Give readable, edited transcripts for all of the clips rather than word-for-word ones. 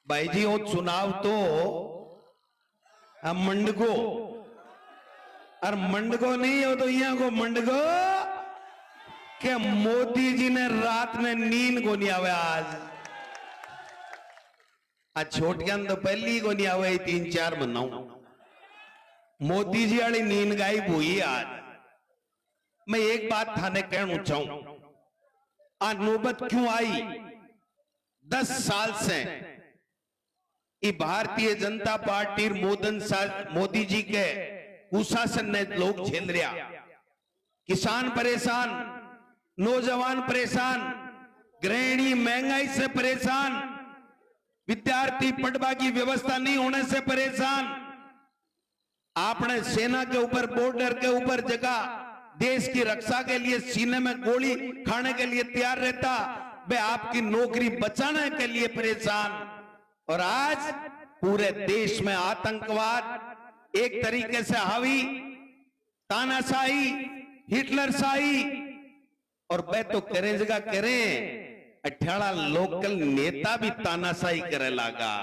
भाई जी वो चुनाव तो मंडगो और मंडगो नहीं हो तो यहाँ को मंडगो के मोदी जी ने रात में नींद को नहीं आवे आज छोटियां तो पहली को नहीं आवे 3-4 महीनों मोदी जी वाली नींद गायब हुई आज। मैं एक बात थाने कहना चाहूं, आज नौबत क्यों आई? 10 साल से ये भारतीय जनता पार्टी मोदी जी के कुशासन ने लोग झेल रहा। किसान परेशान, नौजवान परेशान, गृहिणी महंगाई से परेशान, विद्यार्थी पढ़वा की व्यवस्था नहीं होने से परेशान। आपने सेना के ऊपर, बॉर्डर के ऊपर जगह देश की रक्षा के लिए सीने में गोली खाने के लिए तैयार रहता, वे आपकी नौकरी बचाने के लिए परेशान। और आज पूरे देश में आतंकवाद एक तरीके से हावी, तानाशाही, हिटलरशाही, और वे तो करें जगह करें 18 लोकल नेता भी तानाशाही करे लगा।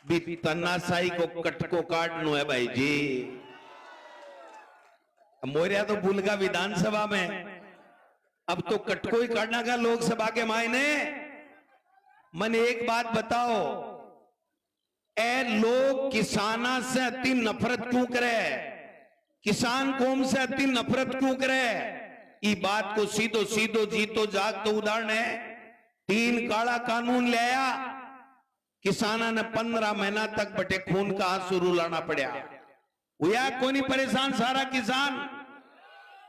भी तानाशाही को कटको काटनो है भाई जी। मोरिया तो भूलगा विधानसभा में, अब तो कटको ही काटना का लोकसभा के मायने। मन एक बात बताओ, ए लोग किसाना से अति नफरत क्यों करे? किसान कौम से अति नफरत क्यों करे? ये बात को सीधो सीधो जीतो जाग तो उदाहरण है। 3 काला कानून ले आया, किसाना ने 15 महीना तक बटे खून का आंसू रुलाना पड़ा। हुआ कोई परेशान सारा किसान।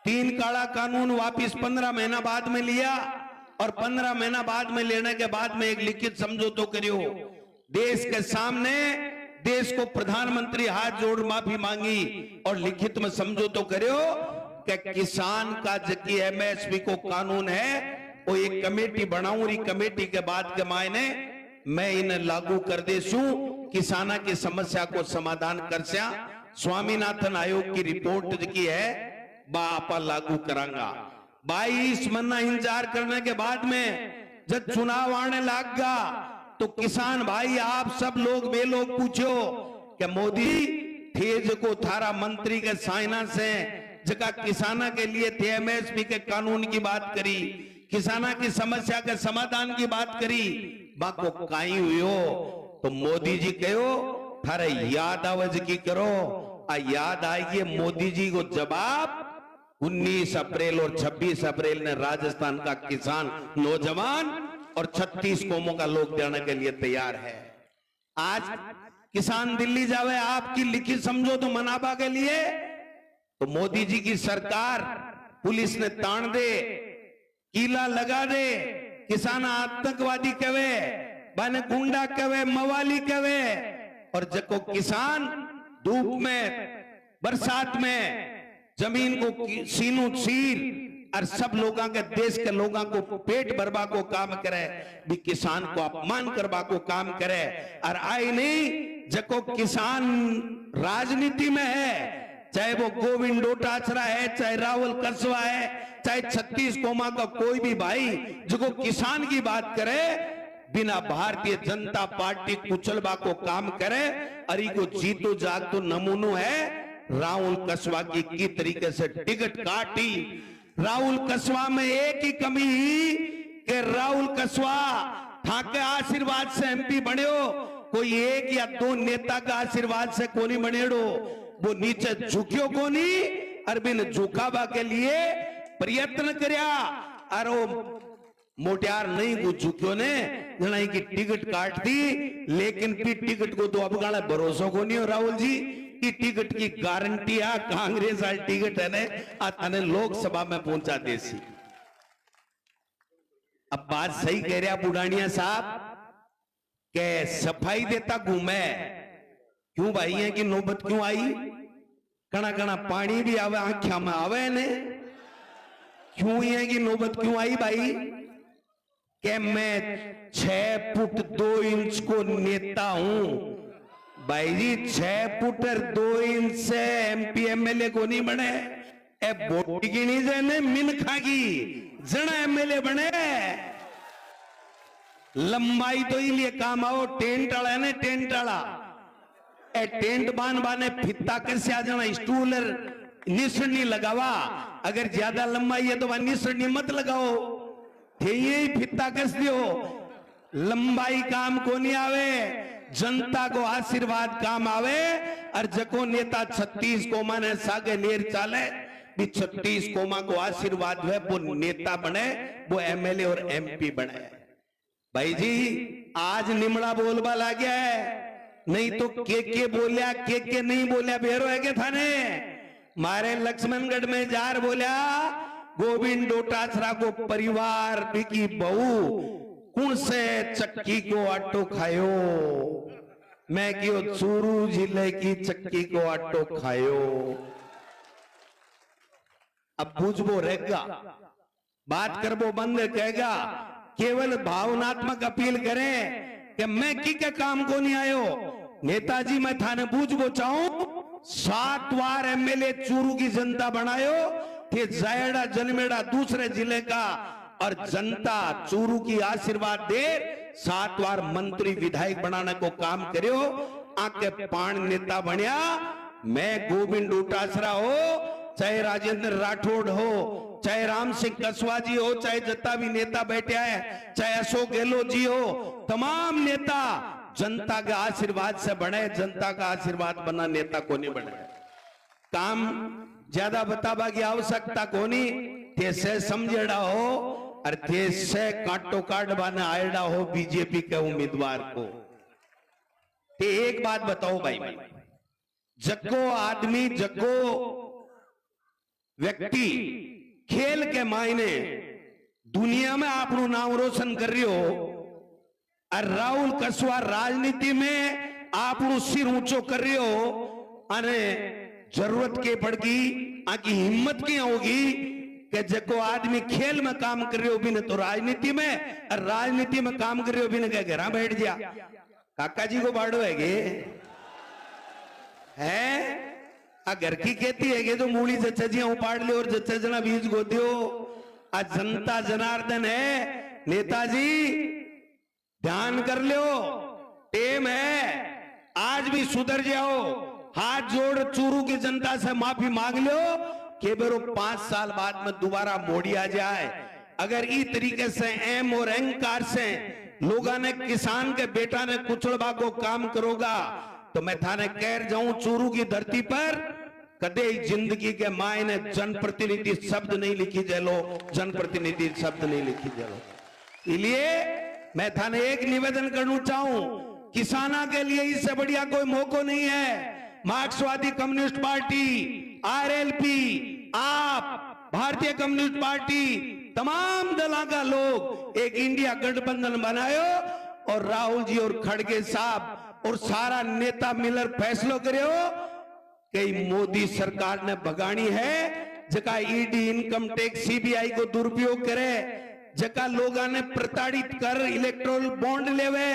3 काला कानून वापिस 15 महीना बाद में लिया, और 15 महीना बाद में लेने के बाद में एक लिखित समझौता करियो। देश के सामने देश को प्रधानमंत्री हाथ जोड़ माफी मांगी और लिखित में समझौता करियो कि किसान का जबकि एमएसपी को कानून है वो एक कमेटी बनाऊं, कमेटी के बाद के मायने मैं इन्हें लागू कर देसू, किसाना की समस्या को समाधान कर स्या। स्वामीनाथन आयोग की रिपोर्ट की है बापा लागू करांगा। 22 महीना इंतजार करने के बाद में जब चुनाव आने लगा तो किसान भाई आप सब लोग वे लोग पूछो कि मोदी थे जो थारा मंत्री के साइना से जगह किसाना के लिए थे एमएसपी के कानून की बात करी, किसाना की समस्या के समाधान की बात करी, बाको काई हुयो तो मोदी जी कहो थारे याद आवाज की करो। आ याद आएगी मोदी जी को जवाब 19 अप्रैल और 26 अप्रैल ने राजस्थान का किसान, नौजवान और 36 कौमों का लोग देने के लिए तैयार है। आज किसान दिल्ली जावे आपकी लिखित समझौता मनाबा के लिए, तो मोदी जी की सरकार पुलिस ने तान दे, कीला लगा दे, किसान आतंकवादी कहे, बने गुंडा कहे, मवाली कहे, और जको किसान धूप में, बरसात में जमीन को सीनू चीर और सब लोगों के देश के लोगों को पेट भरवा को काम करे, भी किसान को अपमान करवा को काम करे। और आई नहीं जको किसान राजनीति में है, चाहे वो गोविंद डोटासरा है, चाहे राहुल कसवा है, चाहे 36 कौमा का कोई भी भाई जो किसान की बात करे, बिना भारतीय जनता पार्टी कुचलबा को काम करे। अरे को जीतो जाग तो नमूनो है राहुल कसवा की तरीके से टिकट काटी। राहुल कसवा में एक ही कमी ही कि राहुल कसवा ठाके आशीर्वाद से एमपी बने हो, कोई एक या 2 नेता का आशीर्वाद से कोनी बनेड़ो, वो नीचे झुकियो कोनी, अरबिन झुकाबा के लिए प्रयत्न करया। और वो मोटियार नहीं वो झुकियो ने जनाई की टिकट काट दी, लेकिन फिर टिकट को तो अब गाला भरोसा को नहीं हो राहुल जी की टिकट की गारंटी है, कांग्रेस वाली टिकट है ने आने लोकसभा में पहुंचा देसी। अब बात सही कह रहा बुढ़ानिया साहब के सफाई देता घूमे, क्यों भाई है कि नौबत क्यों आई? कणा कणा पानी भी आवे आंखिया में आवे ने, क्यों है कि नौबत क्यों आई भाई? कि मैं 6 फुट 2 इंच को नेता हूं भाई जी। 6 फुट और 2 इंच से एमपी एमएलए को नहीं बने, ए बोटी की नहीं जाने मिनखा की जना एमएलए बने। लंबाई तो इलिए काम आओ टेंट आला है ने टेंट आला ए टेंट बाने फित्ता कैसे आ जाना स्टूल निसरनी लगावा अगर ज्यादा लंबाई है तो वह निसरनी मत लगाओ थे ये फित्ता कस दियो लंबाई काम को नहीं आवे जनता को आशीर्वाद काम आवे और जको नेता 36 कोमा ने सागे नेर चाले भी 36 कोमा को आशीर्वाद है वो नेता बने वो एमएलए और एमपी बने भाई जी आज निमड़ा बोलबा ला गया है नहीं तो के बोलिया के नहीं बोलिया बेरो है के थाने मारे लक्ष्मणगढ़ में जार बोलिया गोविंद डोटासरा को परिवार की बहू कौन से चक्की को आटो खायो मैं क्यों चूरू जिले की चक्की को आटो खायो अब बुझबो रहेगा बात करबो बंद कहेगा केवल भावनात्मक अपील करें कि मैं की के काम को नहीं आयो नेताजी मैं थाने बुझबो चाहूं 7 बार एमएलए चूरू की जनता बनायो थे जायड़ा जन्मेड़ा दूसरे जिले का और जनता चूरू की आशीर्वाद दे 7 बार मंत्री विधायक बनाने को काम करियो आके पान नेता बनिया मैं गोविंद डोटासरा हो चाहे राजेंद्र राठौड़ हो चाहे राम सिंह कसवा जी हो चाहे जितना भी नेता बैठे हैं चाहे अशोक गहलोत जी हो तमाम नेता जनता के आशीर्वाद से बने जनता का आशीर्वाद बना नेता को नहीं बने काम ज्यादा बताबा की आवश्यकता कोनी थे से समझेड़ा हो और थे से काटो काट बाने आएड़ा हो बीजेपी के उम्मीदवार को ते एक बात बताओ भाई जग्गो आदमी जग्गो व्यक्ति खेल के मायने दुनिया में आपनु नाम रोशन कर रही हो और राहुल कसवा राजनीति में आपनु सिर ऊंचो कर रही हो अने जरूरत के पड़गी आकी हिम्मत की होगी कि जको आदमी खेल में काम कर रहे हो भी न तो राजनीति में और राजनीति में काम कर रहे हो भी न क्या घर बैठ गया काका जी को बाड़ो है घर की खेती है जो मूली जच्चा जी उपाड़ ले और जच्चा जना बीज गोदियो आज जनता जनार्दन है नेताजी ध्यान कर लो टेम है आज भी सुधर जाओ हाथ जोड़ चूरू की जनता से माफी मांग लो कि बेरो 5 साल बाद में दोबारा मोड़ी आ जाए अगर इस तरीके से एम और अहंकार से लोगों ने किसान के बेटा ने कुचलबा को काम करोगा तो मैं थाने कह जाऊं चूरू की धरती पर कदे जिंदगी के मायने जनप्रतिनिधि शब्द नहीं लिखी जलो जनप्रतिनिधि शब्द नहीं लिखी जलो इसलिए मैं थाने एक निवेदन करना चाहूं किसाना के लिए इससे बढ़िया कोई मौका नहीं है मार्क्सवादी कम्युनिस्ट पार्टी आरएलपी आप भारतीय कम्युनिस्ट पार्टी तमाम दलों का लोग एक इंडिया गठबंधन बनायो और राहुल जी और खड़गे साहब और सारा नेता मिलकर फैसलो करो कि मोदी सरकार ने भगानी है जका ईडी इनकम टैक्स सीबीआई को दुरुपयोग करे जका लोगों ने प्रताड़ित कर इलेक्ट्रोल बॉन्ड लेवे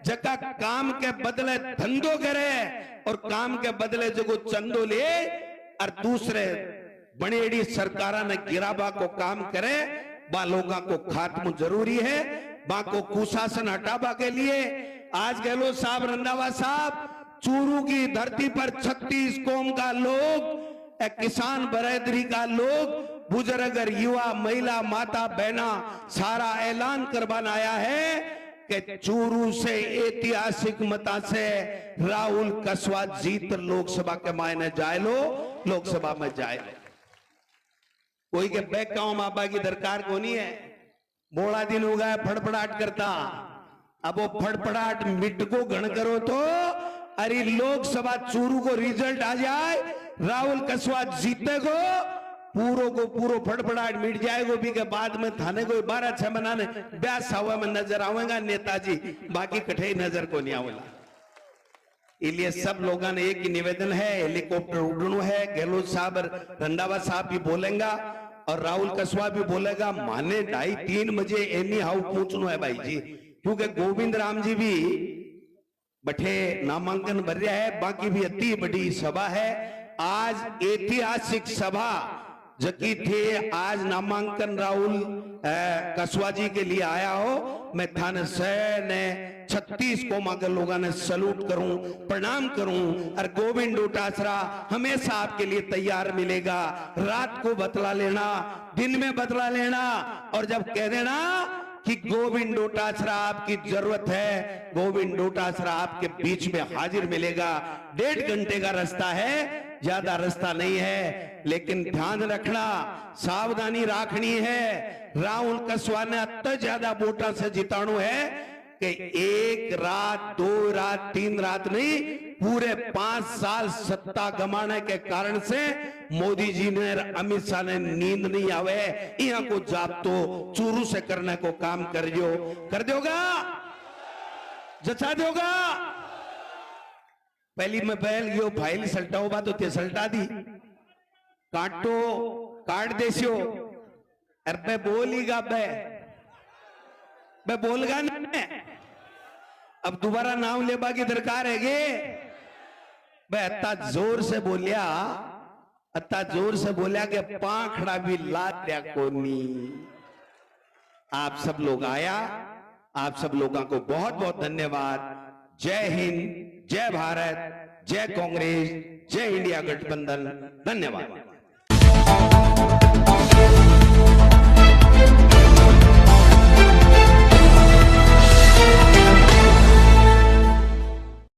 जका काम के बदले धंधो करे और काम के बदले जो चंदो ले और दूसरे बनेड़ी सरकार ने गिराबा को काम करे बा लोगों को खात्म जरूरी है बा को कुशासन हटाबा के लिए आज गहलोत साहब रंधावा साहब चूरू की धरती पर 36 कौम का लोग किसान बरादरी का लोग बुजुर्ग युवा महिला माता बहना सारा ऐलान करवाना आया है कि चूरू से ऐतिहासिक मता से राहुल कसवा जीत लोकसभा के मायने जाए लो लोकसभा में जाए लो कोई के बैक गांव मापा की दरकार को नहीं है बोला दिन हो गया फड़फड़ाहट करता अब वो फड़फड़ाहट मिट को गण करो तो अरे लोकसभा चूरू को रिजल्ट आ जाए राहुल कसवा जीते को पूरो फड़फड़ाहट मिट जाएगा भी के बाद में थाने को 12-6 बनाने ब्यास हवा में नजर आवेगा नेताजी बाकी कठे नजर को नहीं आवेगा इसलिए सब लोगों ने एक ही निवेदन है हेलीकॉप्टर उड़नो है गहलोत साहब रंधावा साहब भी बोलेगा और राहुल कसवा भी बोलेगा माने 2:30-3 बजे एनी हाउ पूछनो है भाई जी क्योंकि गोविंद राम जी भी बठे नामांकन भर रहा है बाकी भी अति बड़ी सभा है आज ऐतिहासिक सभा जकी थे आज नामांकन राहुल कसवा जी के लिए आया हो, मैं थाने से ने 36 कौमा के लोगों ने सलूट करूं, प्रणाम करूं। और गोविंद डोटासरा हमेशा आपके लिए तैयार मिलेगा। रात को बतला लेना, दिन में बतला लेना, और जब कह देना कि गोविंद डोटासरा आपकी जरूरत है, गोविंद डोटासरा आपके बीच में हाजिर मिलेगा। 1.5 घंटे का रास्ता है, ज्यादा रास्ता नहीं है, लेकिन ध्यान रखना, सावधानी रखनी है। राहुल कसवा ने अत्य ज्यादा वोटा से जिताणु है कि 1 रात 2 रात 3 रात नहीं, पूरे 5 साल सत्ता गंवाने के कारण से मोदी जी ने, अमित शाह ने नींद नहीं आवे, यहाँ को जापतो चूरू से करने को काम कर दोगा, जचा दोगा। पहली में पहल यो फाइल सल्टाओ बा तो ते सल्टा दी, काटो काट देसियो, अरे बोलीगा बे बोलगा ना, अब दोबारा नाम लेबा की दरकार है गे। बे अत्ता जोर से बोलिया कि पाखड़ा भी लाद दिया कोनी। आप सब लोग आया, आप सब लोगों को बहुत बहुत धन्यवाद। जय हिंद, जय भारत, जय कांग्रेस, जय इंडिया गठबंधन। धन्यवाद।